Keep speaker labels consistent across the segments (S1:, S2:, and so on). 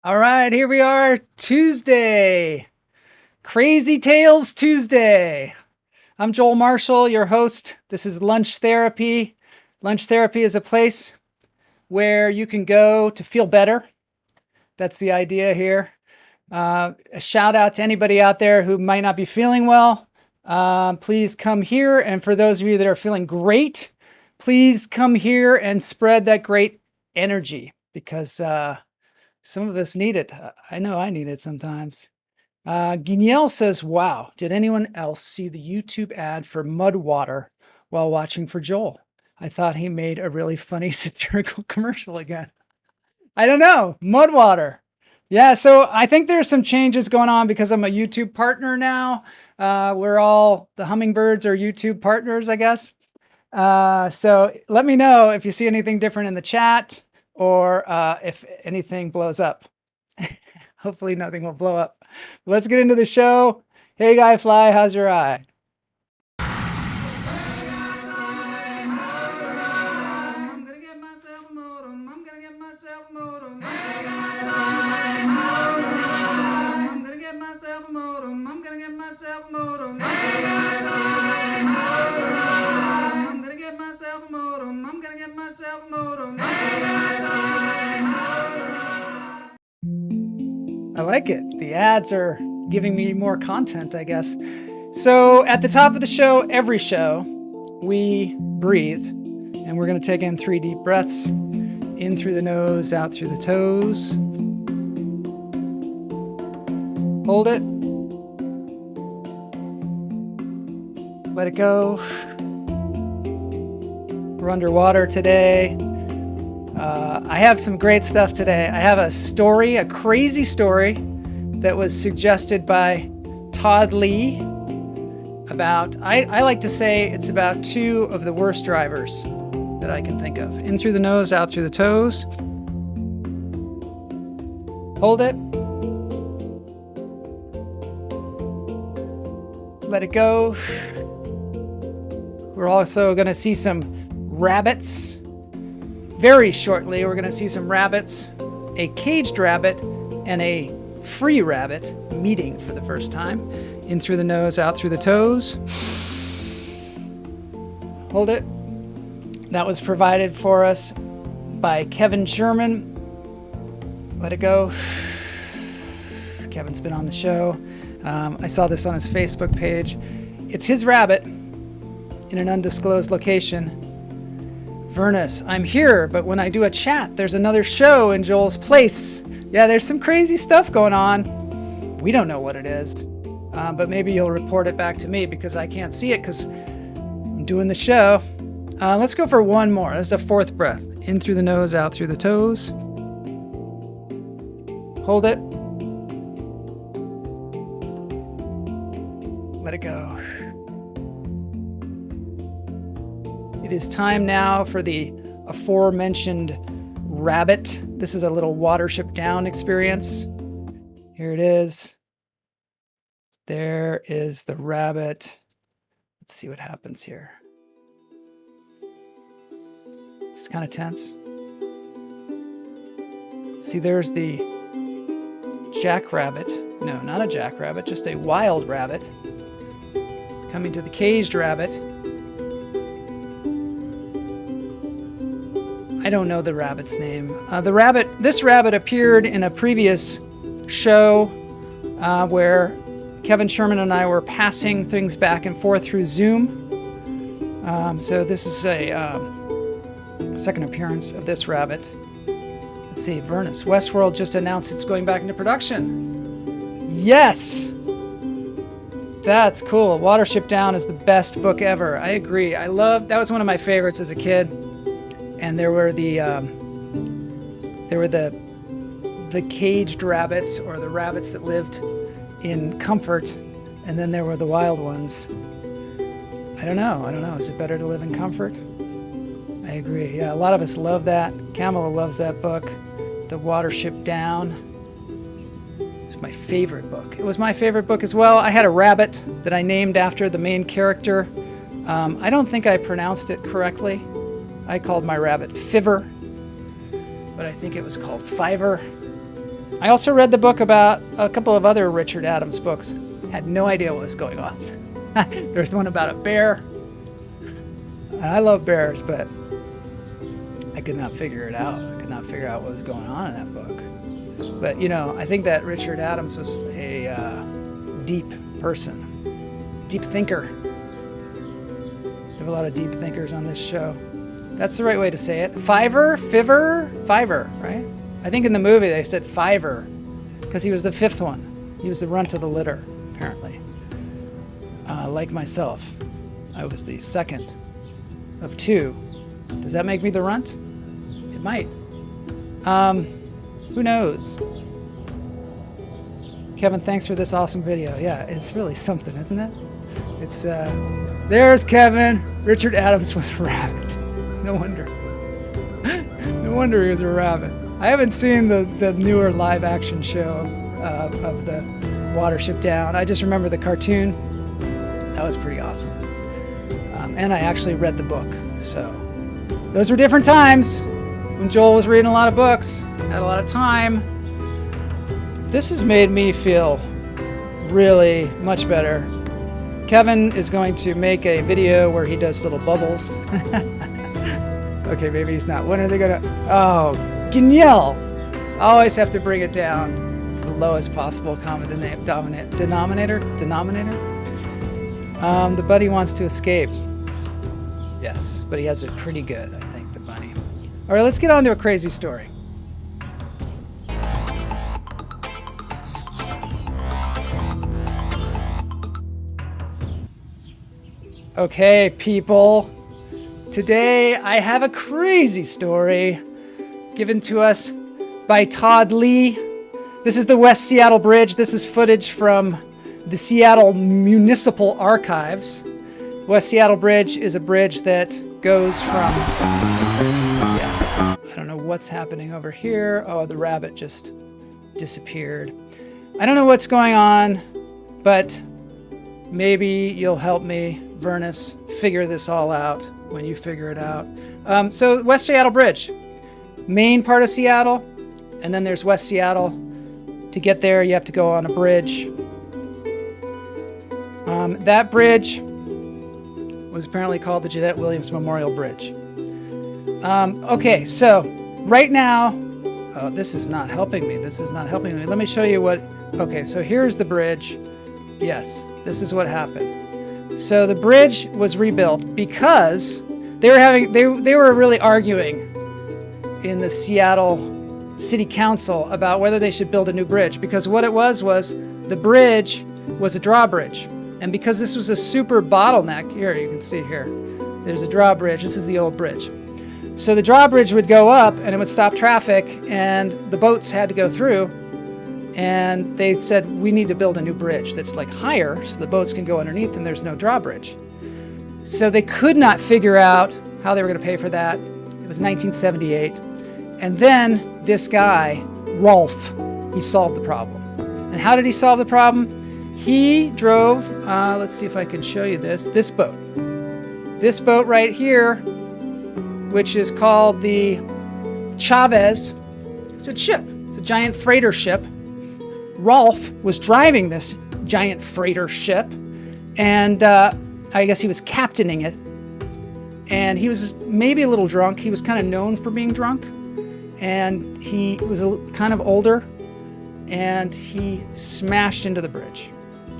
S1: All right, here we are, Tuesday. Crazy Tales Tuesday. I'm Joel Marshall, your host. This is Lunch Therapy. Lunch Therapy is a place where you can go to feel better. That's the idea here. A shout out to anybody out there who might not be feeling well. Please come here. And for those of you that are feeling great, please come here and spread that great energy because some of us need it. I know I need it sometimes. Guignel says, wow, did anyone else see the YouTube ad for mud water while watching for Joel? I thought he made a really funny satirical commercial again. I don't know. Mud water. Yeah, so I think there's some changes going on because I'm a YouTube partner now. We're all, the hummingbirds are YouTube partners, I guess. So let me know if you see anything different in the chat or if anything blows up. Hopefully nothing will blow up. Let's get into the show. Hey, Guy Fly, how's your eye? I'm gonna get myself a modem. I'm gonna get myself a modem. I'm gonna get myself a modem. I'm gonna get myself a modem. I'm gonna get myself a modem. I'm gonna get myself a modem. I like it. The ads are giving me more content, I guess. So at the top of the show, every show, we breathe. And we're going to take in 3 deep breaths. In through the nose, out through the toes. Hold it. Let it go. We're underwater today. I have some great stuff today. I have a story, a crazy story that was suggested by Todd Lee about, I like to say it's about 2 of the worst drivers that I can think of. In through the nose, out through the toes. Hold it. Let it go. We're also going to see some rabbits. Very shortly, we're going to see some rabbits, a caged rabbit, and a free rabbit meeting for the first time. In through the nose, out through the toes. Hold it. That was provided for us by Kevin Sherman. Let it go. Kevin's been on the show. I saw this on his Facebook page. It's his rabbit in an undisclosed location. Vernus, I'm here, but when I do a chat, there's another show in Joel's place. Yeah, there's some crazy stuff going on. We don't know what it is, but maybe you'll report it back to me because I can't see it because I'm doing the show. Let's go for one more. This is a 4th breath. In through the nose, out through the toes. Hold it. Let it go. It is time now for the aforementioned rabbit. This is a little Watership Down experience. Here it is. There is the rabbit. Let's see what happens here. It's kind of tense. See, there's the jackrabbit. No, not a jackrabbit, just a wild rabbit. Coming to the caged rabbit. I don't know the rabbit's name. This rabbit appeared in a previous show where Kevin Sherman and I were passing things back and forth through Zoom. So this is a second appearance of this rabbit. Let's see, Vernus. Westworld just announced it's going back into production. Yes! That's cool. Watership Down is the best book ever. I agree. That was one of my favorites as a kid. And there were the caged rabbits, or the rabbits that lived in comfort, and then there were the wild ones. I don't know. Is it better to live in comfort? I agree. Yeah, a lot of us love that. Kamala loves that book, The Watership Down. It's my favorite book. It was my favorite book as well. I had a rabbit that I named after the main character. I don't think I pronounced it correctly. I called my rabbit Fiver, but I think it was called Fiver. I also read the book about a couple of other Richard Adams books. Had no idea what was going on. There's one about a bear. And I love bears, but I could not figure it out. I could not figure out what was going on in that book. But, you know, I think that Richard Adams was a deep person, deep thinker. We have a lot of deep thinkers on this show. That's the right way to say it. Fiver, right? I think in the movie they said Fiver because he was the fifth one. He was the runt of the litter, apparently. Like myself, I was the second of two. Does that make me the runt? It might. Who knows? Kevin, thanks for this awesome video. Yeah, it's really something, isn't it? It's, there's Kevin. Richard Adams was a rabbit. No wonder. No wonder he was a rabbit. I haven't seen the newer live action show of the Watership Down. I just remember the cartoon. That was pretty awesome. And I actually read the book. So those were different times when Joel was reading a lot of books, had a lot of time. This has made me feel really much better. Kevin is going to make a video where he does little bubbles. Okay, maybe he's not. When are they gonna? Oh, Geniel! Always have to bring it down to the lowest possible common denominator. The bunny wants to escape. Yes, but he has it pretty good, I think, the bunny. All right, let's get on to a crazy story. Okay, people. Today I have a crazy story given to us by Todd Lee. This is the West Seattle Bridge. This is footage from the Seattle Municipal Archives. West Seattle Bridge is a bridge that goes from... Yes, I don't know what's happening over here. Oh, the rabbit just disappeared. I don't know what's going on, but maybe you'll help me, Vernus, figure this all out when you figure it out. So West Seattle Bridge, main part of Seattle, and then there's West Seattle. To get there, you have to go on a bridge. That bridge was apparently called the Jeanette Williams Memorial Bridge. Okay, so right now, oh, this is not helping me. This is not helping me. Let me show you what, okay, so here's the bridge. Yes, this is what happened. So the bridge was rebuilt because they were really arguing in the Seattle City Council about whether they should build a new bridge, because what it was the bridge was a drawbridge. And because this was a super bottleneck, here you can see here, there's a drawbridge. This is the old bridge. So the drawbridge would go up and it would stop traffic and the boats had to go through. And they said, we need to build a new bridge that's like higher so the boats can go underneath and there's no drawbridge. So they could not figure out how they were going to pay for that. It was 1978. And then this guy, Rolf, he solved the problem. And how did he solve the problem? He drove, let's see if I can show you this boat. This boat right here, which is called the Chavez. It's a ship. It's a giant freighter ship. Rolf was driving this giant freighter ship, and I guess he was captaining it. And he was maybe a little drunk. He was kind of known for being drunk. And he was kind of older, and he smashed into the bridge.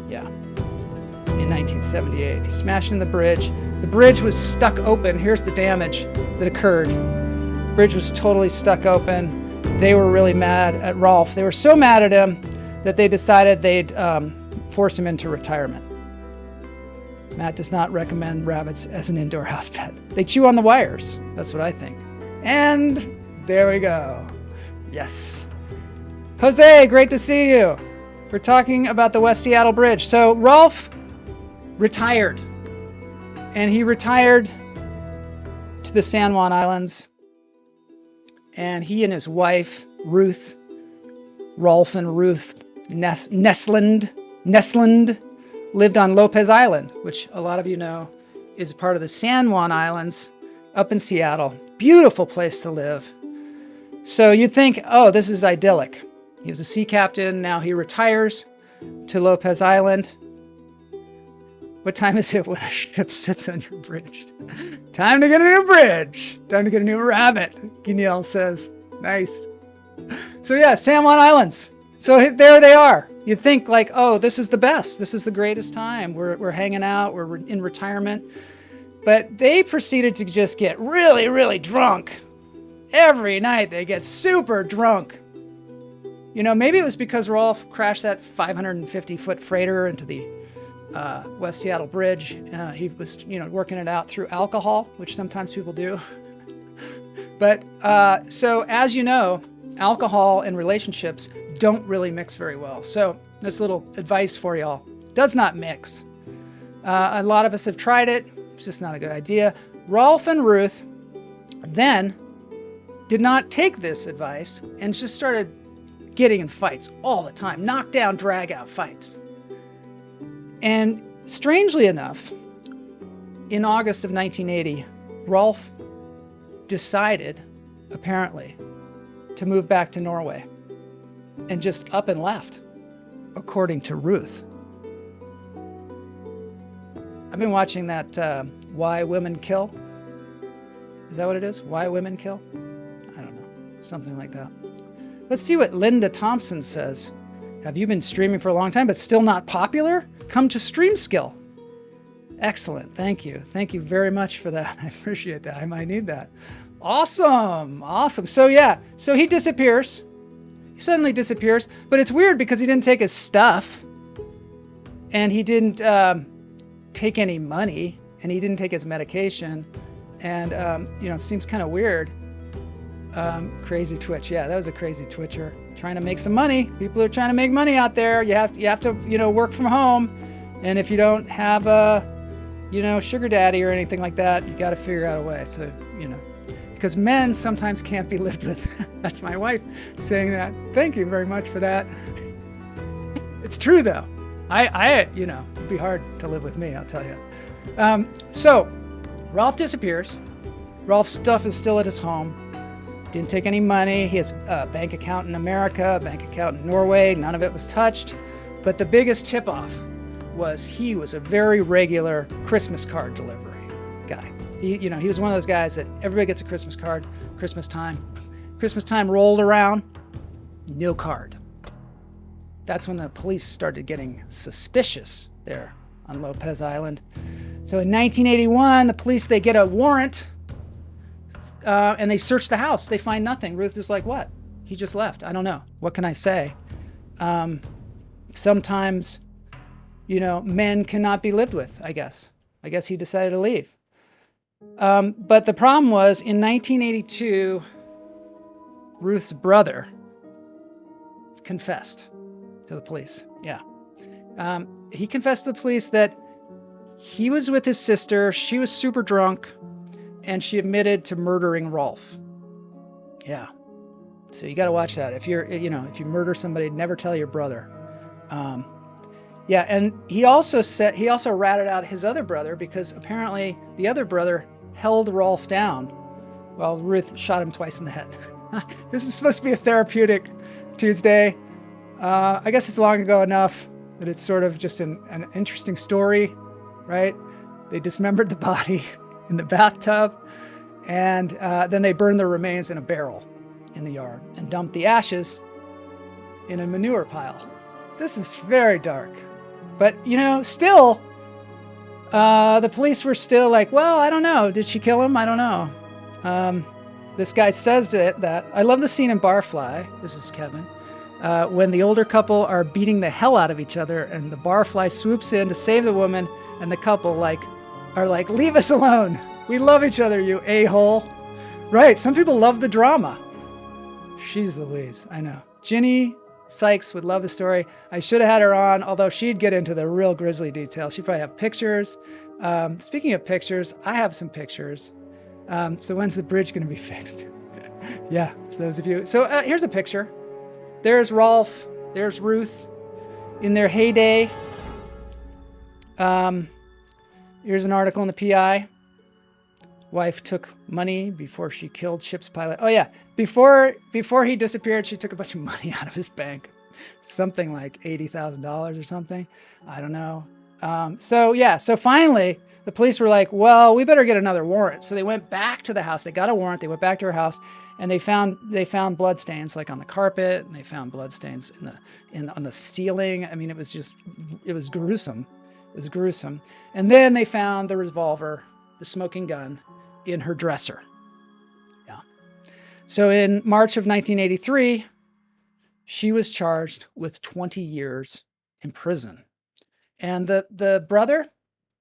S1: Yeah, in 1978. He smashed into the bridge. The bridge was stuck open. Here's the damage that occurred. The bridge was totally stuck open. They were really mad at Rolf. They were so mad at him that they decided they'd force him into retirement. Matt does not recommend rabbits as an indoor house pet. They chew on the wires. That's what I think. And there we go. Yes. Jose, great to see you. We're talking about the West Seattle Bridge. So Rolf retired. And he retired to the San Juan Islands. And he and his wife, Ruth, Rolf and Ruth Nesland, lived on Lopez Island, which a lot of you know is part of the San Juan Islands up in Seattle. Beautiful place to live. So you'd think, oh, this is idyllic. He was a sea captain. Now he retires to Lopez Island. What time is it when a ship sits on your bridge? Time to get a new bridge. Time to get a new rabbit, Guignol says. Nice. So yeah, San Juan Islands. So there they are. You'd think like, oh, this is the best. This is the greatest time. We're hanging out. We're in retirement. But they proceeded to just get really, really drunk. Every night they get super drunk. You know, maybe it was because Rolf crashed that 550-foot freighter into the West Seattle Bridge. He was, working it out through alcohol, which sometimes people do. But so as you know, alcohol and relationships don't really mix very well. So this little advice for y'all. Does not mix. A lot of us have tried it. It's just not a good idea. Rolf and Ruth then did not take this advice and just started getting in fights all the time. Knockdown, drag out fights. And strangely enough, in August of 1980, Rolf decided, apparently, to move back to Norway and just up and left, according to Ruth. I've been watching that Why Women Kill. Is that what it is? Why Women Kill? I don't know. Something like that. Let's see what Linda Thompson says. Have you been streaming for a long time but still not popular? Come to StreamSkill. Excellent. Thank you. Thank you very much for that. I appreciate that. I might need that. Awesome. Awesome. So yeah, so he disappears. He suddenly disappears, but it's weird because he didn't take his stuff and he didn't take any money and he didn't take his medication. And, it seems kind of weird. Crazy Twitch. Yeah, that was a crazy Twitcher trying to make some money. People are trying to make money out there. You have to, work from home. And if you don't have a, sugar daddy or anything like that, you got to figure out a way. So, because men sometimes can't be lived with. That's my wife saying that. Thank you very much for that. It's true though. It'd be hard to live with me, I'll tell you. So Rolf disappears. Rolf's stuff is still at his home. Didn't take any money. He has a bank account in America, a bank account in Norway. None of it was touched. But the biggest tip-off was he was a very regular Christmas card delivery guy. He was one of those guys that everybody gets a Christmas card, Christmas time. Christmas time rolled around, no card. That's when the police started getting suspicious there on Lopez Island. So in 1981, the police, they get a warrant and they search the house. They find nothing. Ruth is like, what? He just left. I don't know. What can I say? Sometimes, men cannot be lived with, I guess. I guess he decided to leave. But the problem was, in 1982, Ruth's brother confessed to the police. Yeah. He confessed to the police that he was with his sister. She was super drunk, and she admitted to murdering Rolf. Yeah. So you got to watch that. If you murder somebody, never tell your brother. Yeah, and he also ratted out his other brother because apparently the other brother held Rolf down while Ruth shot him twice in the head. This is supposed to be a therapeutic Tuesday. I guess it's long ago enough that it's sort of just an interesting story, right? They dismembered the body in the bathtub, and then they burned the remains in a barrel in the yard and dumped the ashes in a manure pile. This is very dark. But, still, the police were still like, well, I don't know. Did she kill him? I don't know. This guy says that. I love the scene in Barfly. This is Kevin. When the older couple are beating the hell out of each other and the barfly swoops in to save the woman and the couple are like, leave us alone. We love each other, you a-hole. Right. Some people love the drama. She's Louise. I know. Ginny Sykes would love the story. I should have had her on, although she'd get into the real grisly details. She'd probably have pictures. Speaking of pictures, I have some pictures. So when's the bridge going to be fixed? Yeah, so those of you. So here's a picture. There's Rolf. There's Ruth in their heyday. Here's an article in the PI. Wife took money before she killed ship's pilot. Oh yeah, before he disappeared, she took a bunch of money out of his bank, something like $80,000 or something. I don't know. So finally the police were like, well, we better get another warrant. So they went back to the house. They got a warrant. They went back to her house, and they found blood stains like on the carpet, and they found blood stains on the ceiling. I mean, it was gruesome. It was gruesome. And then they found the revolver, the smoking gun, in her dresser. Yeah. So in March of 1983, she was charged with 20 years in prison. And the brother,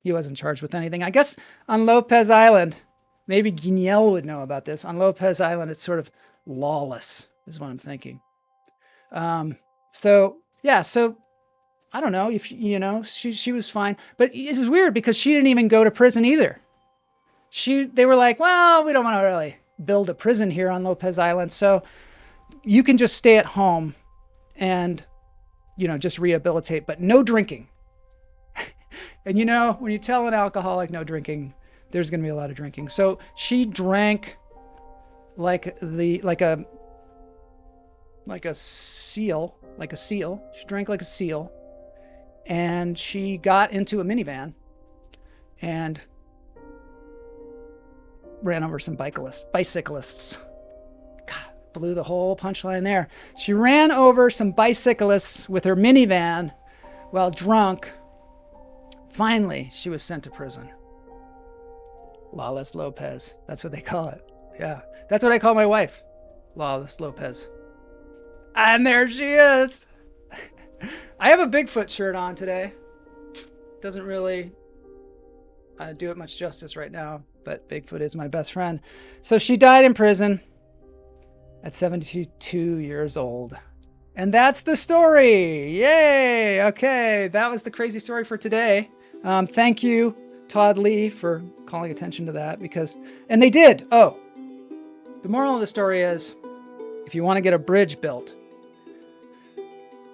S1: he wasn't charged with anything. I guess on Lopez Island, maybe Guignel would know about this. On Lopez Island, it's sort of lawless, is what I'm thinking. So I don't know if, she was fine, but it was weird because she didn't even go to prison either. They were like, well, we don't want to really build a prison here on Lopez Island, so you can just stay at home and, just rehabilitate, but no drinking. And when you tell an alcoholic no drinking, there's going to be a lot of drinking. So she drank like a seal. She drank like a seal, and she got into a minivan and ran over some bicyclists. God, blew the whole punchline there. She ran over some bicyclists with her minivan while drunk. Finally, she was sent to prison. Lawless Lopez. That's what they call it. Yeah. That's what I call my wife. Lawless Lopez. And there she is. I have a Bigfoot shirt on today. Doesn't really do it much justice right now, but Bigfoot is my best friend. So she died in prison at 72 years old. And that's the story. Yay. Okay. That was the crazy story for today. Thank you, Todd Lee, for calling attention to that and they did. Oh, the moral of the story is, if you want to get a bridge built,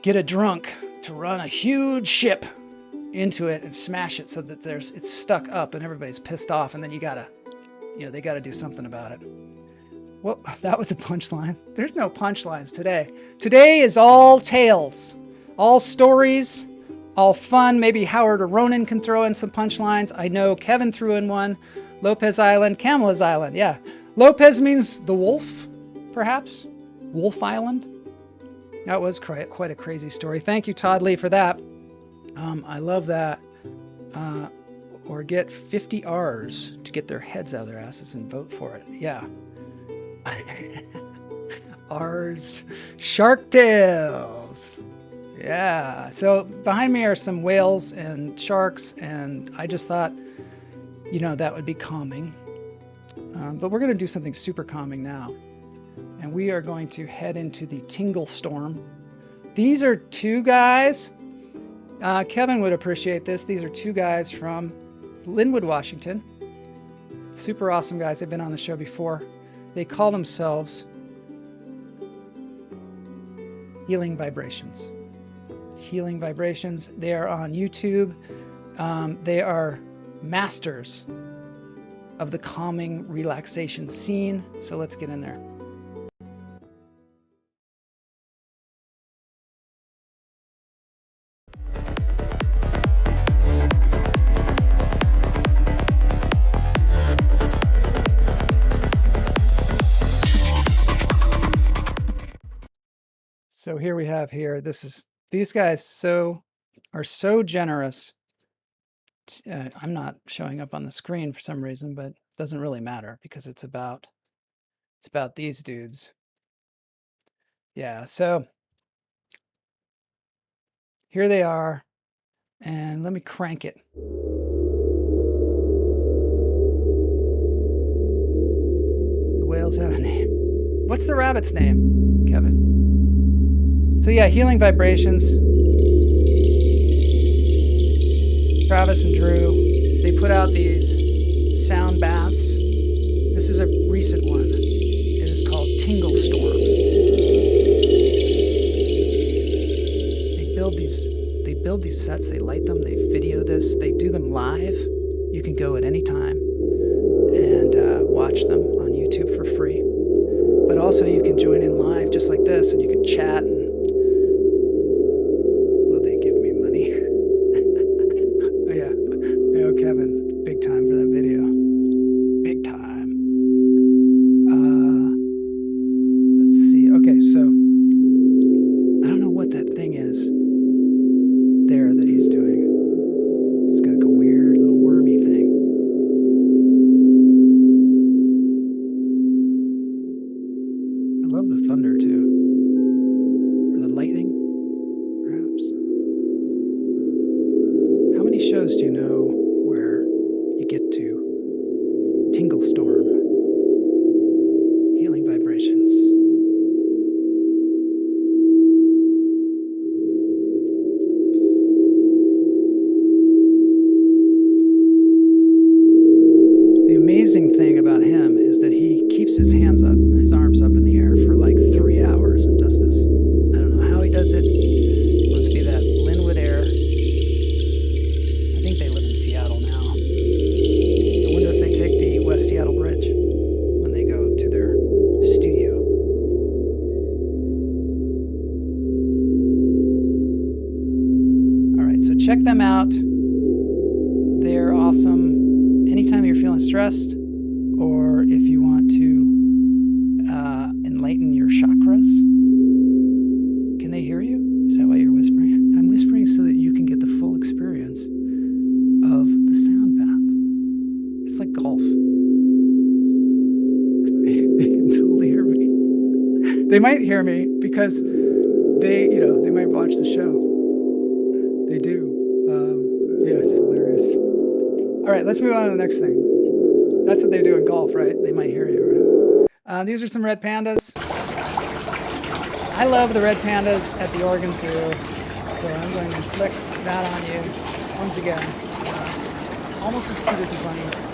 S1: get a drunk to run a huge ship into it and smash it so that it's stuck up and everybody's pissed off, and then they gotta do something about it. Well, that was a punchline. There's no punchlines today. Today is all tales, all stories, all fun. Maybe Howard or Ronan can throw in some punchlines. I know Kevin threw in one. Lopez Island, Kamala's Island. Yeah. Lopez means the wolf, perhaps. Wolf Island. That was quite a crazy story. Thank you, Todd Lee, for that. I love that. Or get 50 R's to get their heads out of their asses and vote for it. Yeah. R's. Shark Tales. Yeah. So behind me are some whales and sharks, and I just thought, that would be calming. But we're going to do something super calming now. And we are going to head into the Tingle Storm. These are two guys. Kevin would appreciate this. These are two guys from Linwood, Washington. Super awesome guys. They've been on the show before. They call themselves Healing Vibrations. Healing Vibrations. They are on YouTube. They are masters of the calming relaxation scene. So let's get in there. So here we have these guys are so generous. I'm not showing up on the screen for some reason, but it doesn't really matter because it's about these dudes. Yeah, so here they are, and let me crank it. The whales have a name. What's the rabbit's name, Kevin? So yeah, Healing Vibrations. Travis and Drew, they put out these sound baths. This is a recent one. It is called Tingle Storm. They build these sets, they light them, they video this, they do them live. You can go at any time. and watch them on YouTube for free. But also you can join in live just like this, and you can chat. And will they give me money? Oh yeah. Oh, Kevin, big time for that video. Big time. Let's see. Okay, so I don't know what that thing is there that he's doing. It's got like a weird little wormy thing. I love the thunder too. Or the lightning, perhaps. How many shows do you know where you get to Tingle Storm, Healing Vibrations? The amazing thing about him is that he keeps his hands up, his arms up in the air for like 3 hours and does this. I don't know how he does it. It must be that Linwood air. I think they live in Seattle now. I wonder if they take the West Seattle Bridge when they go to their studio. All right, so check them out. They're awesome. Anytime you're feeling stressed, or if you want to enlighten your chakras. Can they hear you? Is that why you're whispering? I'm whispering so that you can get the full experience of the sound bath. It's like golf. They can totally hear me. They might hear me because they might watch the show. They do. Yeah, it's hilarious. All right, let's move on to the next thing. That's what they do in golf, right? They might hear you, right? These are some red pandas. I love the red pandas at the Oregon Zoo, so I'm going to inflict that on you once again. Almost as cute as the bunnies.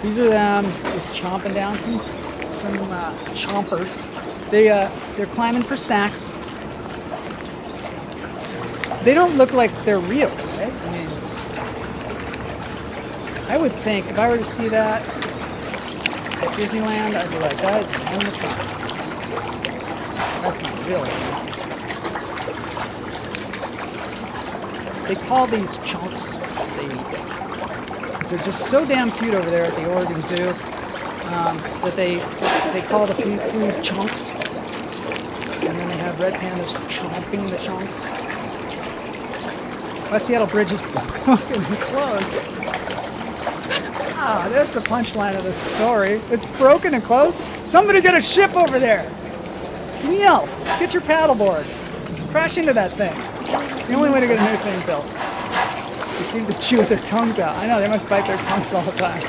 S1: These are them just chomping down some chompers. They're climbing for snacks. They don't look like they're real, right? I mean, I would think if I were to see that at Disneyland, I'd be like, that is animatronic. That's not real. They call these chunks because they're just so damn cute over there at the Oregon Zoo that they call the food chunks. And then they have red pandas chomping the chunks. West Seattle Bridge is fucking closed. Ah, that's the punchline of the story. It's broken and closed. Somebody get a ship over there. Neil, get your paddleboard. Crash into that thing. It's the only way to get a new thing built. They seem to chew their tongues out. I know, they must bite their tongues all the time.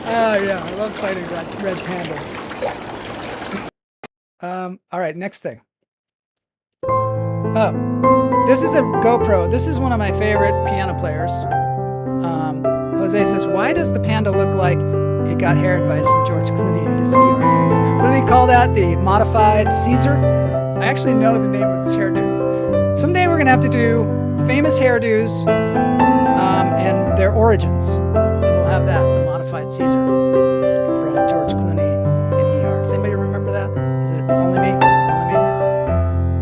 S1: Oh yeah, I love fighting red pandas. All right, next thing. Oh, this is a GoPro. This is one of my favorite piano players. Jose says, why does the panda look like it got hair advice from George Clooney in his ER days? What do they call that? The modified Caesar? I actually know the name of his hairdo. Someday we're going to have to do famous hairdos and their origins. And we'll have that, the modified Caesar from George Clooney in ER. Does anybody remember that? Is it only me? Only me?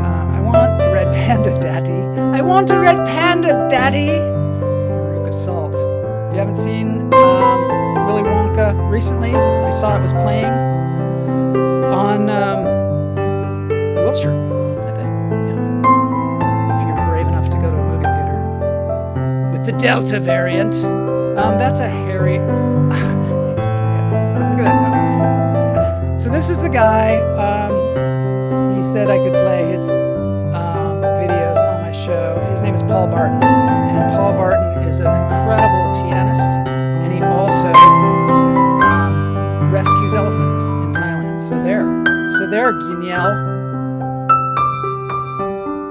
S1: I want a red panda, daddy. I want a red panda, daddy. Veruca Salt. If you haven't seen Willy Wonka recently, I saw it was playing on Wilshire, I think. Yeah. If you're brave enough to go to a movie theater with the Delta variant, that's a hairy. Yeah, look at that nose. So this is the guy. He said I could play his videos on my show. His name is Paul Barton, and Paul Barton is an incredible pianist, and he also rescues elephants in Thailand. So there, Guignel.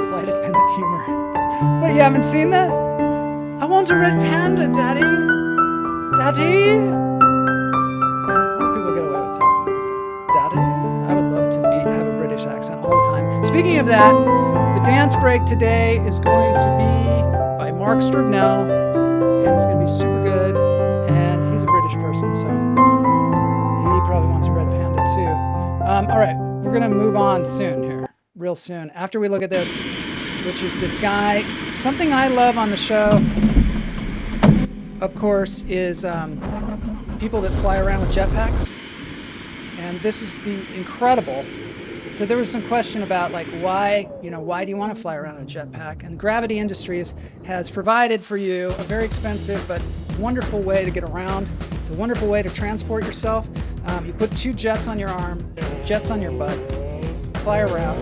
S1: Flight attendant humor. What, you haven't seen that? I want a red panda, daddy. Daddy? How do people get away with talking like that? Daddy? I would love to have a British accent all the time. Speaking of that, the dance break today is going to be by Mark Strugnell, and it's going to be super good. And he's a British person, so he probably wants a red panda too. All right, we're going to move on soon here, real soon. After we look at this, which is this guy. Something I love on the show, of course, is people that fly around with jetpacks. And this is the incredible. So there was some question about like why do you want to fly around in a jetpack? And Gravity Industries has provided for you a very expensive but wonderful way to get around. It's a wonderful way to transport yourself. You put 2 jets on your arm, jets on your butt, fly around.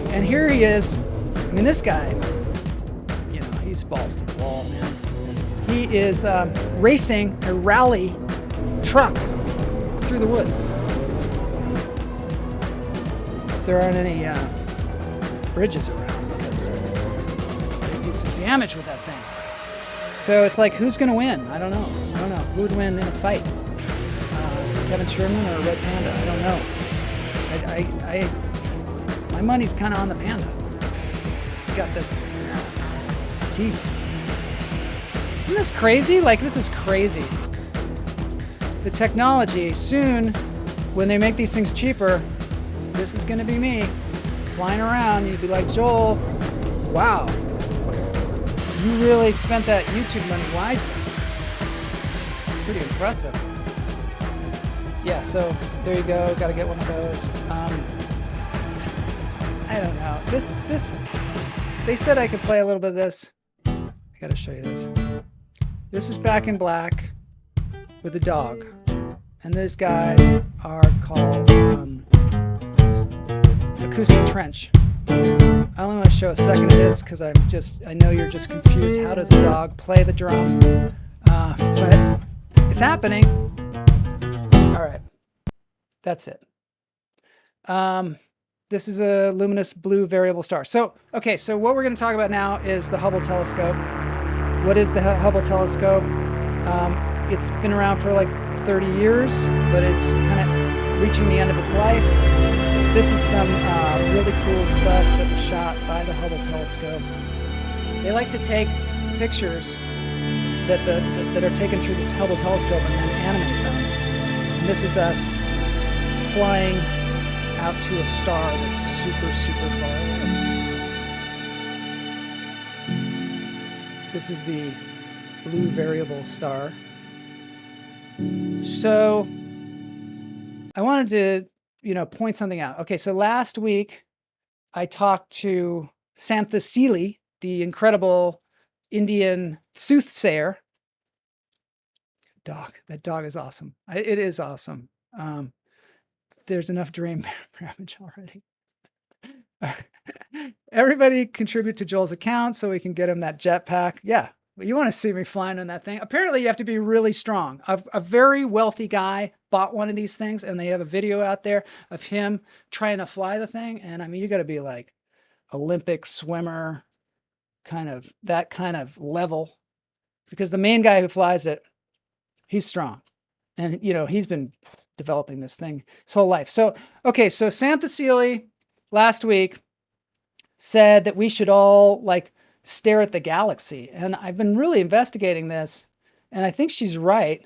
S1: And here he is. I mean, this guy, he's balls to the wall, man. He is racing a rally truck through the woods. There aren't any bridges around because they do some damage with that thing. So it's like, who's going to win? I don't know. Who would win in a fight? Kevin Sherman or a red panda? I don't know. My money's kind of on the panda. It's got this deep. Isn't this crazy? Like, this is crazy. The technology, soon, when they make these things cheaper, this is going to be me flying around. You'd be like, Joel, wow, you really spent that YouTube money wisely. It's pretty impressive. Yeah, so there you go. Got to get one of those. I don't know. This. They said I could play a little bit of this. I got to show you this. This is Back in Black with a dog, and these guys are called Acoustic Trench. I only want to show a second of this because I know you're just confused. How does a dog play the drum? But it's happening. All right, that's it. This is a luminous blue variable star. So what we're going to talk about now is the Hubble telescope. What is the Hubble telescope? It's been around for like 30 years, but it's kind of reaching the end of its life. This is some really cool stuff that was shot by the Hubble telescope. They like to take pictures that are taken through the Hubble telescope and then animate them. And this is us flying out to a star that's super, super far away. This is the blue variable star. So I wanted to, point something out. Okay, so last week I talked to Santhasili, the incredible Indian soothsayer. That dog is awesome. It is awesome. There's enough brain damage already. Everybody contribute to Joel's account so we can get him that jetpack. Yeah, you want to see me flying on that thing. Apparently you have to be really strong. A very wealthy guy bought one of these things, and they have a video out there of him trying to fly the thing. And I mean, you got to be like Olympic swimmer, that kind of level, because the main guy who flies it, he's strong. And, he's been developing this thing his whole life. So Santhasili last week said that we should all stare at the galaxy. And I've been really investigating this, and I think she's right.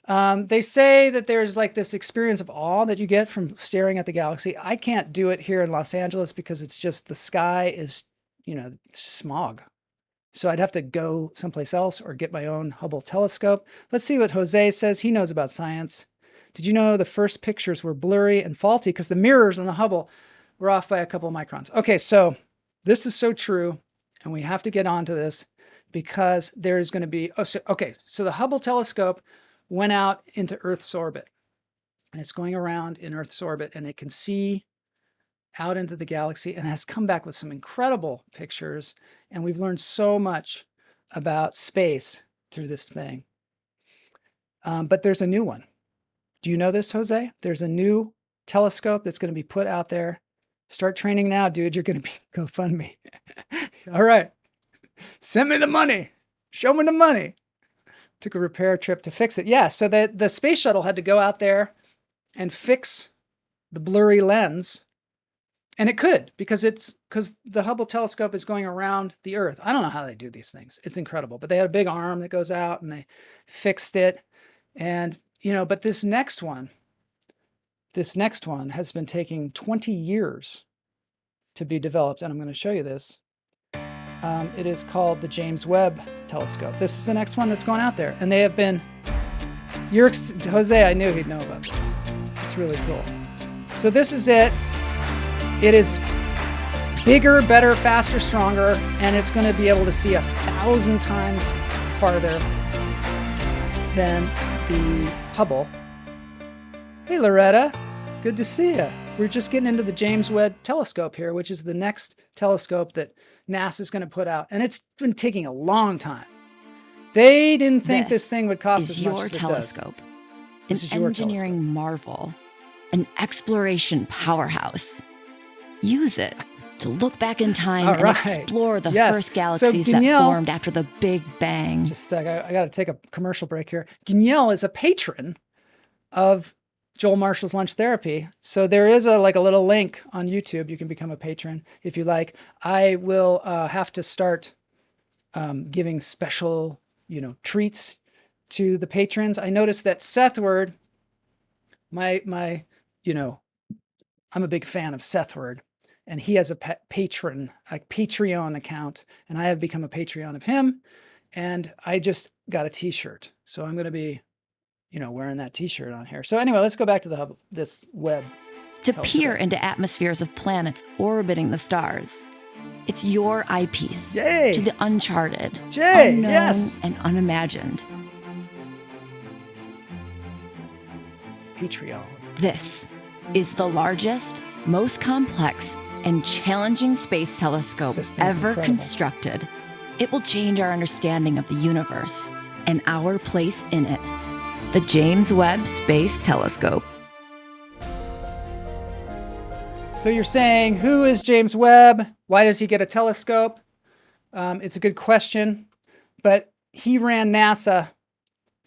S1: They say that there's this experience of awe that you get from staring at the galaxy. I can't do it here in Los Angeles because it's just, the sky is, smog. So I'd have to go someplace else or get my own Hubble telescope. Let's see what Jose says. He knows about science. Did you know the first pictures were blurry and faulty because the mirrors on the Hubble were off by a couple of microns? Okay, so this is so true, and we have to get onto this because there is going to be... So the Hubble telescope went out into Earth's orbit, and it's going around in Earth's orbit, and it can see out into the galaxy and has come back with some incredible pictures. And we've learned so much about space through this thing. But there's a new one. Do you know this, Jose? There's a new telescope that's going to be put out there. Start training now, dude. You're going to be GoFundMe. All right. Send me the money. Show me the money. Took a repair trip to fix it. Yeah, so the space shuttle had to go out there and fix the blurry lens. And it could, because the Hubble telescope is going around the Earth. I don't know how they do these things. It's incredible. But they had a big arm that goes out and they fixed it. And, but this next one has been taking 20 years to be developed. And I'm going to show you this. It is called the James Webb telescope. This is the next one that's going out there. And they have been, Jose, I knew he'd know about this. It's really cool. So this is it. It is bigger, better, faster, stronger, and it's going to be able to see 1,000 times farther than the Hubble. Hey, Loretta. Good to see you. We're just getting into the James Webb telescope here, which is the next telescope that NASA's going to put out. And it's been taking a long time. They didn't think this thing would cost as much as it does. This is your telescope. An engineering
S2: marvel. An exploration powerhouse. Use it to look back in time and explore the first galaxies that formed after the Big Bang.
S1: Just a sec, I got to take a commercial break here. Guignel is a patron of Joel Marshall's Lunch Therapy. So there is a little link on YouTube. You can become a patron if you like. I will have to start giving special, treats to the patrons. I noticed that Sethward, I'm a big fan of Sethward, and he has a Patreon account, and I have become a Patreon of him, and I just got a t-shirt. So I'm going to be, wearing that t-shirt on here. So anyway, let's go back to this Webb
S2: to peer into atmospheres of planets orbiting the stars. It's your eyepiece to the uncharted, unknown, and unimagined.
S1: Patreon.
S2: This is the largest, most complex, and challenging space telescope ever constructed. It will change our understanding of the universe and our place in it. The James Webb Space Telescope.
S1: So you're saying, who is James Webb? Why does he get a telescope? It's a good question, but he ran NASA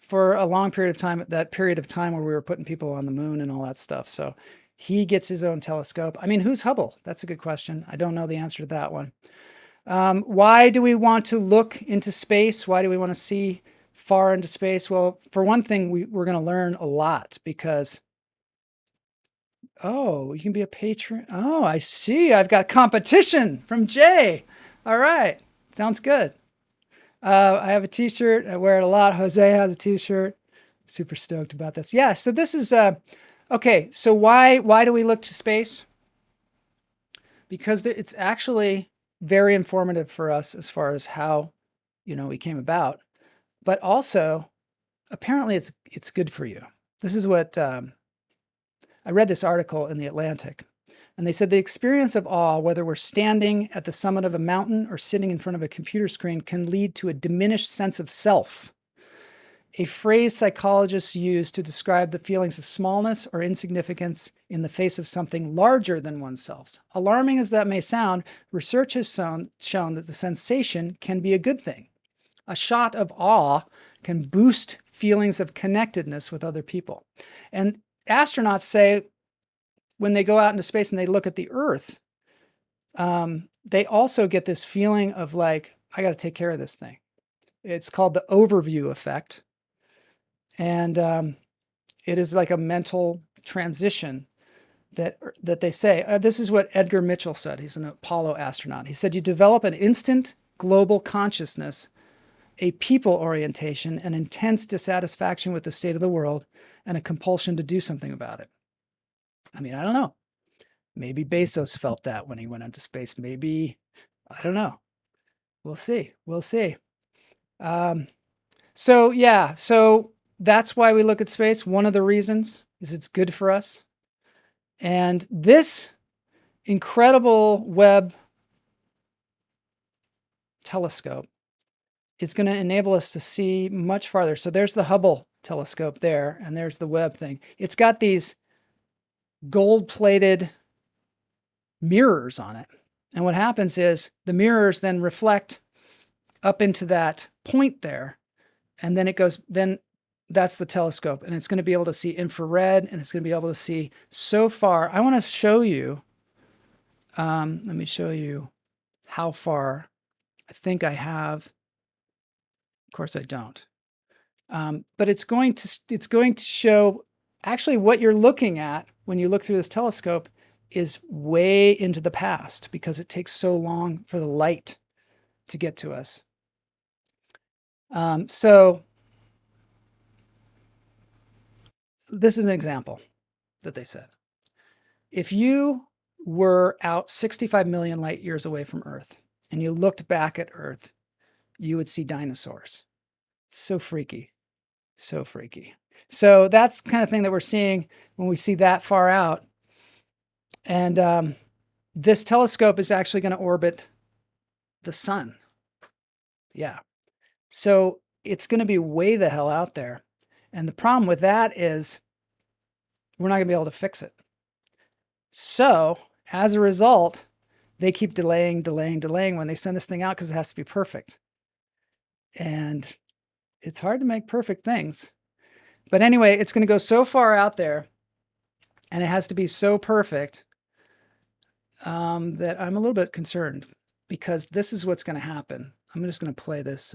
S1: for a long period of time, that period of time where we were putting people on the moon and all that stuff. So he gets his own telescope. I mean, who's Hubble? That's a good question. I don't know the answer to that one. Why do we want to look into space? Why do we want to see far into space? Well, for one thing, we're going to learn a lot because, you can be a patron. Oh, I see. I've got competition from Jay. All right. Sounds good. I have a t-shirt. I wear it a lot. Jose has a t-shirt. Super stoked about this. Yeah. So this is, okay. So why do we look to space? Because it's actually very informative for us as far as how, we came about, but also apparently it's good for you. This is what, I read this article in The Atlantic, and they said the experience of awe, whether we're standing at the summit of a mountain or sitting in front of a computer screen, can lead to a diminished sense of self, a phrase psychologists use to describe the feelings of smallness or insignificance in the face of something larger than oneself. Alarming as that may sound, research has shown that the sensation can be a good thing. A shot of awe can boost feelings of connectedness with other people. And astronauts say when they go out into space and they look at the Earth, they also get this feeling of like, I got to take care of this thing. It's called the overview effect. And it is like a mental transition that they say. This is what Edgar Mitchell said. He's an Apollo astronaut. He said, you develop an instant global consciousness, a people orientation, an intense dissatisfaction with the state of the world, and a compulsion to do something about it. I mean, I don't know. Maybe Bezos felt that when he went into space. Maybe, I don't know. We'll see. We'll see. So that's why we look at space. One of the reasons is it's good for us. And this incredible Webb telescope is going to enable us to see much farther. So there's the Hubble telescope there, and there's the Webb thing. It's got these gold-plated mirrors on it. And what happens is the mirrors then reflect up into that point there, and then that's the telescope, and it's going to be able to see infrared, and it's going to be able to see so far. I want to show you Let me show you how far. I think I have. Of course, I don't. But it's going to show actually what you're looking at when you look through this telescope is way into the past because it takes so long for the light to get to us. So this is an example that they said. If you were out 65 million light years away from Earth and you looked back at Earth, you would see dinosaurs. So freaky. So freaky. So that's the kind of thing that we're seeing when we see that far out. And this telescope is actually going to orbit the sun. Yeah. So it's going to be way the hell out there. And the problem with that is we're not going to be able to fix it. So as a result, they keep delaying when they send this thing out because it has to be perfect. And it's hard to make perfect things. But anyway, it's going to go so far out there and it has to be so perfect that I'm a little bit concerned because this is what's going to happen. I'm just going to play this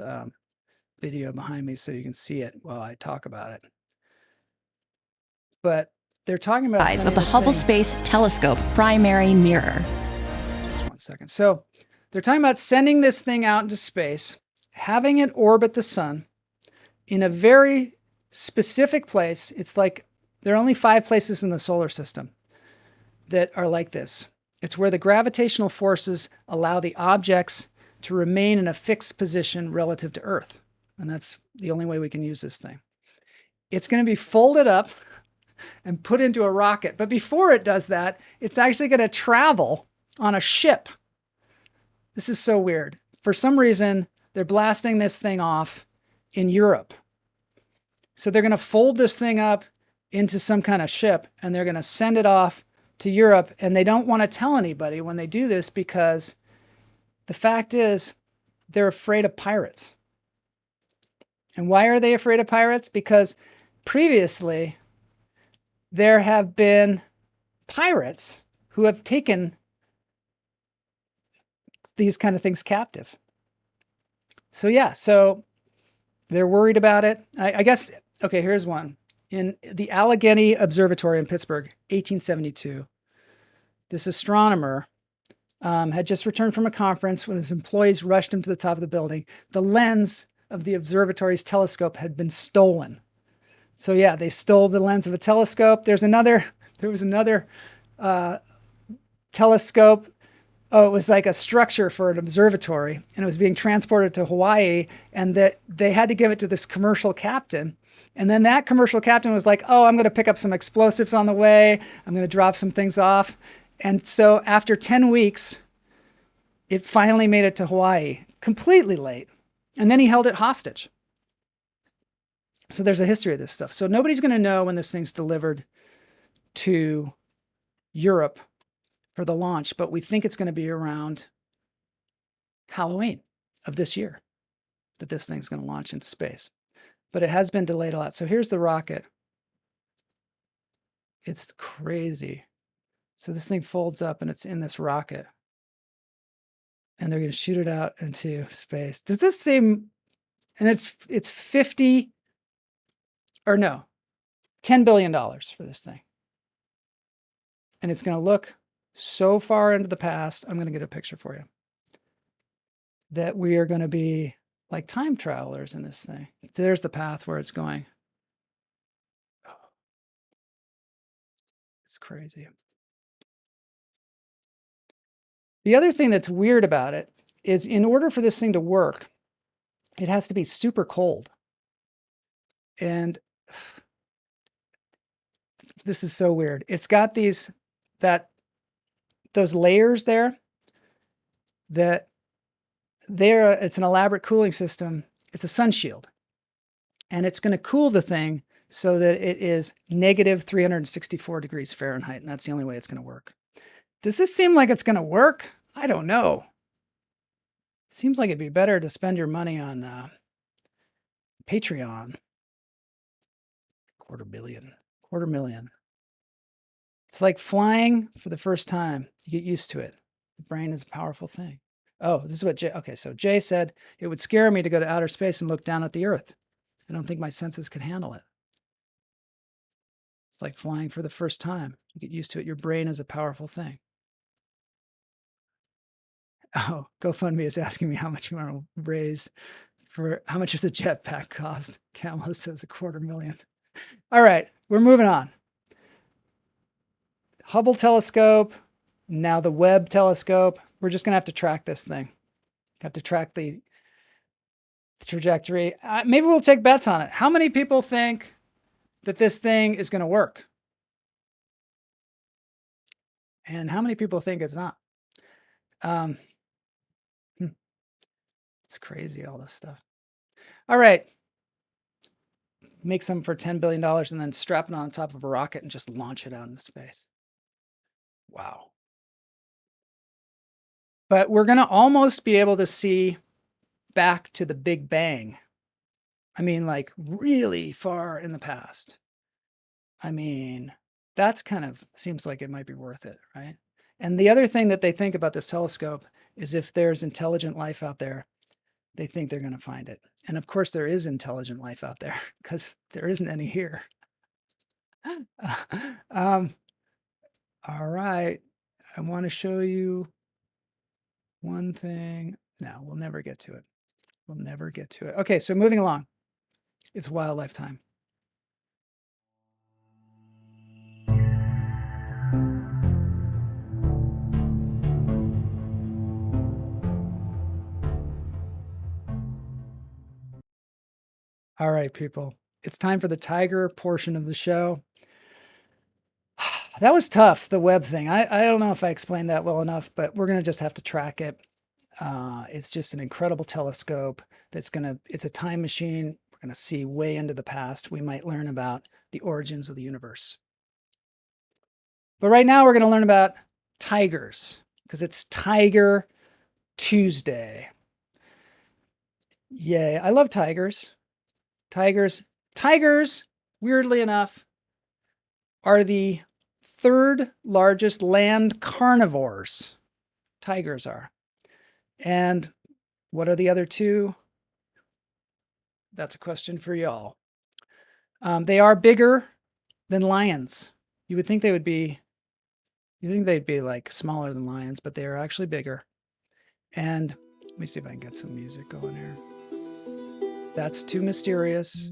S1: video behind me so you can see it while I talk about it. But they're talking about
S2: size of the Hubble Space Telescope primary mirror.
S1: Just 1 second. So they're talking about sending this thing out into space, having it orbit the sun in a very specific place. It's like there are only 5 places in the solar system that are like this. It's where the gravitational forces allow the objects to remain in a fixed position relative to Earth. And that's the only way we can use this thing. It's going to be folded up and put into a rocket. But before it does that, it's actually going to travel on a ship. This is so weird. For some reason, they're blasting this thing off in Europe. So they're going to fold this thing up into some kind of ship and they're going to send it off to Europe. And they don't want to tell anybody when they do this because the fact is they're afraid of pirates. And why are they afraid of pirates? Because previously there have been pirates who have taken these kind of things captive. So yeah, so they're worried about it. I guess, okay, here's one. In the Allegheny Observatory in Pittsburgh, 1872, this astronomer had just returned from a conference when his employees rushed him to the top of the building. The lens of the observatory's telescope had been stolen. So yeah, they stole the lens of a telescope. There was another telescope. Oh, it was like a structure for an observatory and it was being transported to Hawaii and that they had to give it to this commercial captain. And then that commercial captain was like, oh, I'm going to pick up some explosives on the way. I'm going to drop some things off. And so after 10 weeks, it finally made it to Hawaii, completely late. And then he held it hostage. So there's a history of this stuff. So nobody's going to know when this thing's delivered to Europe for the launch, but we think it's going to be around Halloween of this year that this thing's going to launch into space. But it has been delayed a lot. So here's the rocket. It's crazy. So this thing folds up and it's in this rocket. And they're going to shoot it out into space. Does this seem, and it's 50, or no, $10 billion for this thing. And it's going to look so far into the past. I'm going to get a picture for you. That we are going to be like time travelers in this thing. There's the path where it's going. Oh, it's crazy. The other thing that's weird about it is in order for this thing to work, it has to be super cold. And this is so weird. It's got those layers there that it's an elaborate cooling system. It's a sun shield. And it's going to cool the thing so that it is negative 364 degrees Fahrenheit. And that's the only way it's going to work. Does this seem like it's going to work? I don't know. Seems like it'd be better to spend your money on Patreon. $250,000,000. It's like flying for the first time. You get used to it. The brain is a powerful thing. Oh, this is what Jay, okay, so Jay said, it would scare me to go to outer space and look down at the Earth. I don't think my senses could handle it. It's like flying for the first time. You get used to it. Your brain is a powerful thing. Oh, GoFundMe is asking me how much you want to raise for, how much does a jetpack cost? Kamala says $250,000. All right, we're moving on. Hubble telescope, now the Webb telescope. We're just going to have to track this thing. Have to track the trajectory. Maybe we'll take bets on it. How many people think that this thing is going to work? And how many people think it's not? It's crazy, all this stuff. All right. Make some for $10 billion and then strap it on top of a rocket and just launch it out into space. Wow. But we're going to almost be able to see back to the Big Bang. I mean, like really far in the past. I mean, that's kind of seems like it might be worth it, right? And the other thing that they think about this telescope is if there's intelligent life out there, they think they're going to find it. And of course, there is intelligent life out there because there isn't any here. All right. I want to show you one thing. No, we'll never get to it. We'll never get to it. Okay, so moving along. It's wildlife time. All right, people. It's time for the tiger portion of the show. That was tough, the Webb thing. I don't know if I explained that well enough, but we're going to just have to track it. It's just an incredible telescope it's a time machine. We're going to see way into the past. We might learn about the origins of the universe. But right now we're going to learn about tigers because it's Tiger Tuesday. Yay. I love tigers. Tigers, weirdly enough, are the third largest land carnivores. Tigers are. And what are the other two? That's a question for y'all. They are bigger than lions. You would think they'd be like smaller than lions, but they are actually bigger. And let me see if I can get some music going here. That's too mysterious.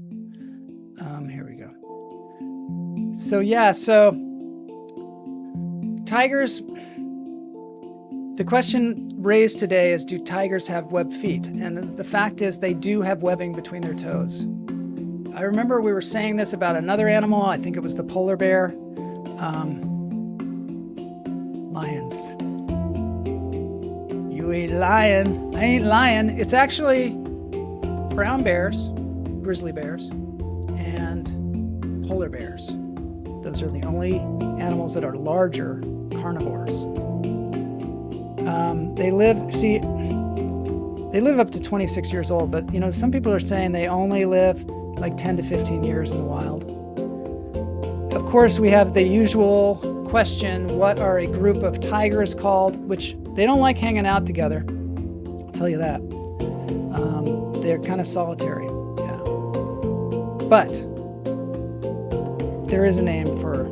S1: Here we go. So yeah, tigers, the question raised today is, do tigers have webbed feet? And the fact is they do have webbing between their toes. I remember we were saying this about another animal. I think it was the polar bear. Lions. You ain't lying. I ain't lying. It's actually brown bears, grizzly bears, and polar bears. Those are the only animals that are larger carnivores. They live up to 26 years old, but you know, some people are saying they only live like 10 to 15 years in the wild. Of course, we have the usual question, what are a group of tigers called? Which they don't like hanging out together. I'll tell you that. They're kind of solitary, yeah. But there is a name for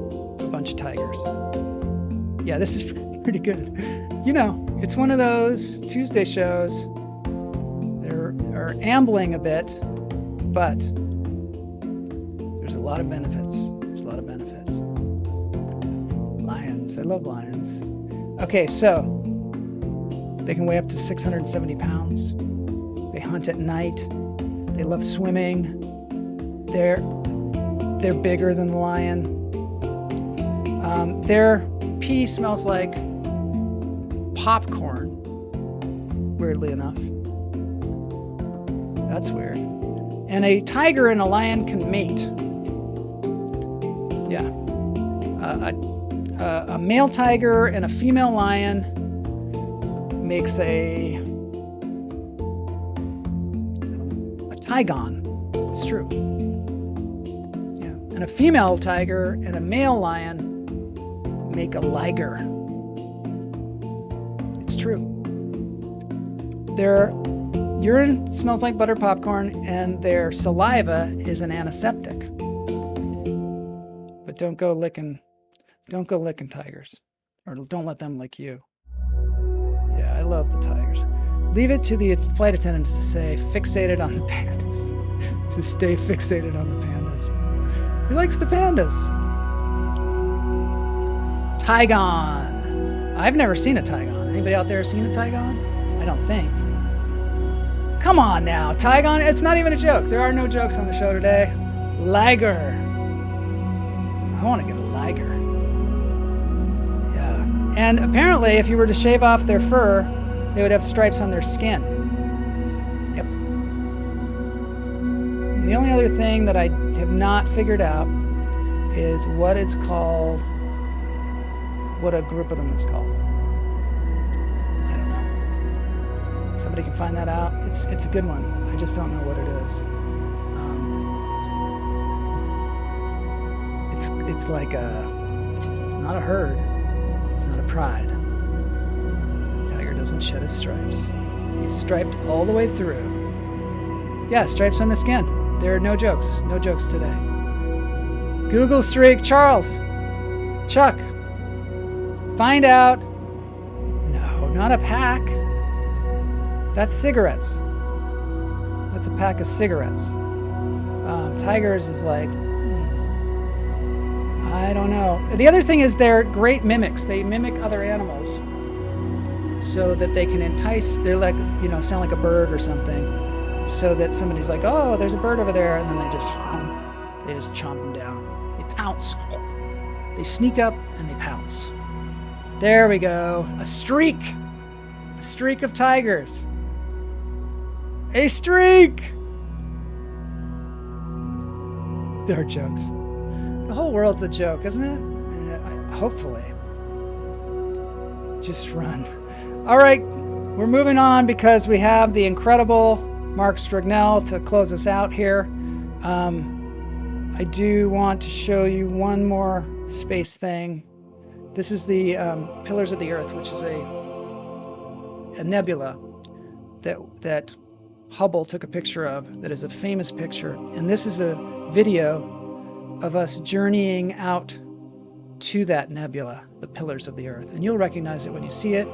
S1: a bunch of tigers. Yeah, this is pretty good. You know, it's one of those Tuesday shows. They're ambling a bit, but there's a lot of benefits. Lions, I love lions. Okay, so they can weigh up to 670 pounds. They hunt at night. They love swimming. They're bigger than the lion. Their pee smells like popcorn, weirdly enough. That's weird. And a tiger and a lion can mate. Yeah. A male tiger and a female lion makes a tigon. It's true. Yeah. And a female tiger and a male lion make a liger. true. Their urine smells like buttered popcorn, and their saliva is an antiseptic. But don't go licking tigers, or don't let them lick you. Yeah, I love the tigers. Leave it to the flight attendants to say fixated on the pandas. To stay fixated on the pandas. He likes the pandas. Tigon. I've never seen a tigon. Anybody out there seen a tigon? I don't think. Come on now, tigon. It's not even a joke. There are no jokes on the show today. Liger. I want to get a liger. Yeah. And apparently, if you were to shave off their fur, they would have stripes on their skin. Yep. And the only other thing that I have not figured out is what it's called, what a group of them is called. I don't know. Somebody can find that out. It's a good one. I just don't know what it is. It's like it's not a herd. It's not a pride. Tiger doesn't shed his stripes. He's striped all the way through. Yeah, stripes on the skin. There are no jokes. No jokes today. Google streak. Charles. Chuck. Find out. No, not a pack. That's cigarettes. That's a pack of cigarettes. Tigers is like, I don't know. The other thing is they're great mimics. They mimic other animals so that they can entice. They're like, sound like a bird or something, so that somebody's like, oh, there's a bird over there, and then they just chomp them down. They pounce. They sneak up and they pounce. There we go. A streak. A streak of tigers. A streak. There are jokes. The whole world's a joke, isn't it? Hopefully. Just run. All right, we're moving on because we have the incredible Mark Strugnell to close us out here. I do want to show you one more space thing. This is the Pillars of the Earth, which is a nebula that Hubble took a picture of, that is a famous picture. And this is a video of us journeying out to that nebula, the Pillars of the Earth. And you'll recognize it when you see it.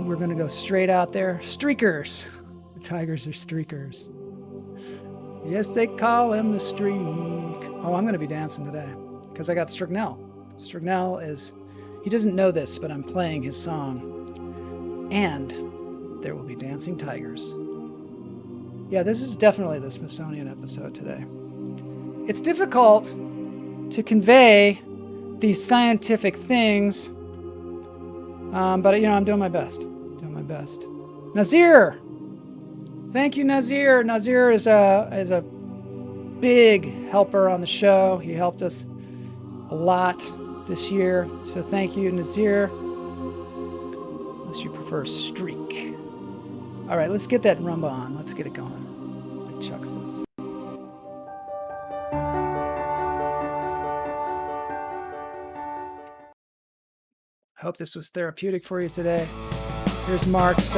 S1: We're going to go straight out there. Streakers. The tigers are streakers. Yes, they call him the streak. Oh, I'm going to be dancing today because I got Strugnell. Strugnell he doesn't know this, but I'm playing his song. And there will be dancing tigers. Yeah, this is definitely the Smithsonian episode today. It's difficult to convey these scientific things, but I'm doing my best. Nazir! Thank you, Nazir. Nazir is a big helper on the show. He helped us a lot this year. So thank you, Nazir. Unless you prefer streak. All right, let's get that rumba on. Let's get it going, like Chuck says. I hope this was therapeutic for you today. Here's Mark's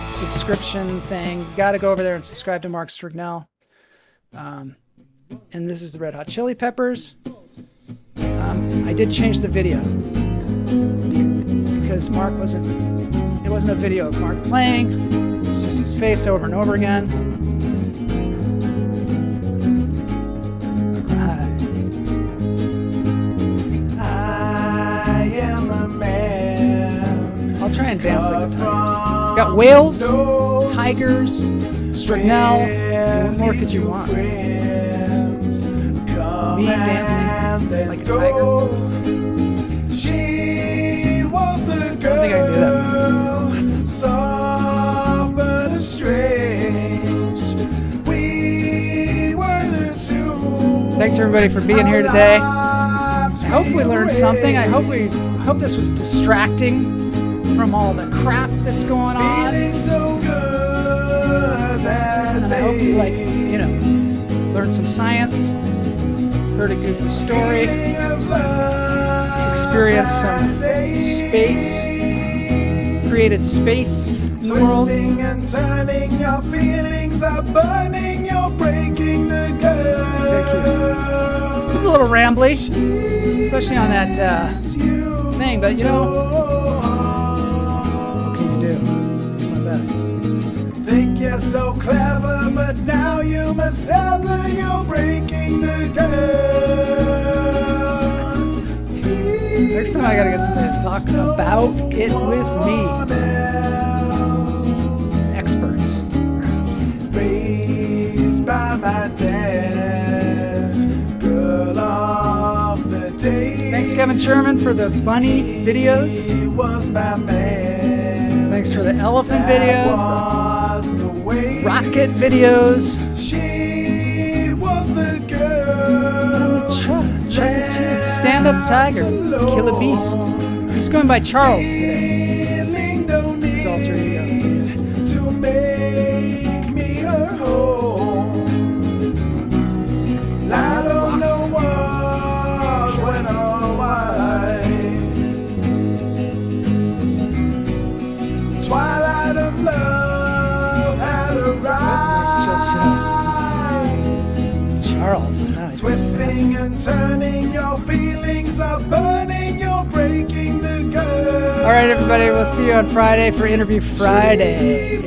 S1: subscription thing. You got to go over there and subscribe to Mark Strugnell. And this is the Red Hot Chili Peppers. I did change the video because it wasn't a video of Mark playing. It was just his face over and over again. I'll try and dance like a tiger. Got whales, tigers, Strugnell. What more could you want? Me dancing like a tiger. I don't think I can do that. Soft but estranged. We were the two. Thanks everybody for being here today. I hope we learned something. I hope this was distracting from all the crap that's going on. And I hope you learned some science, heard a goofy story, experienced some space. created space in the world.
S3: Twisting and turning, your feelings are burning, you're breaking the girl.
S1: It's a little rambly, especially on that thing, but you know, what can you do? Do my best.
S3: Think you're so clever, but now you must sever, you're breaking the girl.
S1: Next time I gotta get somebody to talk about it with me. Experts, perhaps.
S3: Raised by my dad, girl of the day.
S1: Thanks, Kevin Sherman, for the bunny videos.
S3: He was my man.
S1: Thanks for the elephant videos,
S3: The way
S1: the rocket videos.
S3: she was the girl.
S1: Stand-up tiger, kill a beast. He's going by Charles today. His alter ego.
S3: To make me her home. I don't know what went on, why. Twilight of love had arrived.
S1: Charles.
S3: Twisting and turning, your feelings are burning, you're breaking the girl.
S1: All right, everybody, we'll see you on Friday for Interview Friday.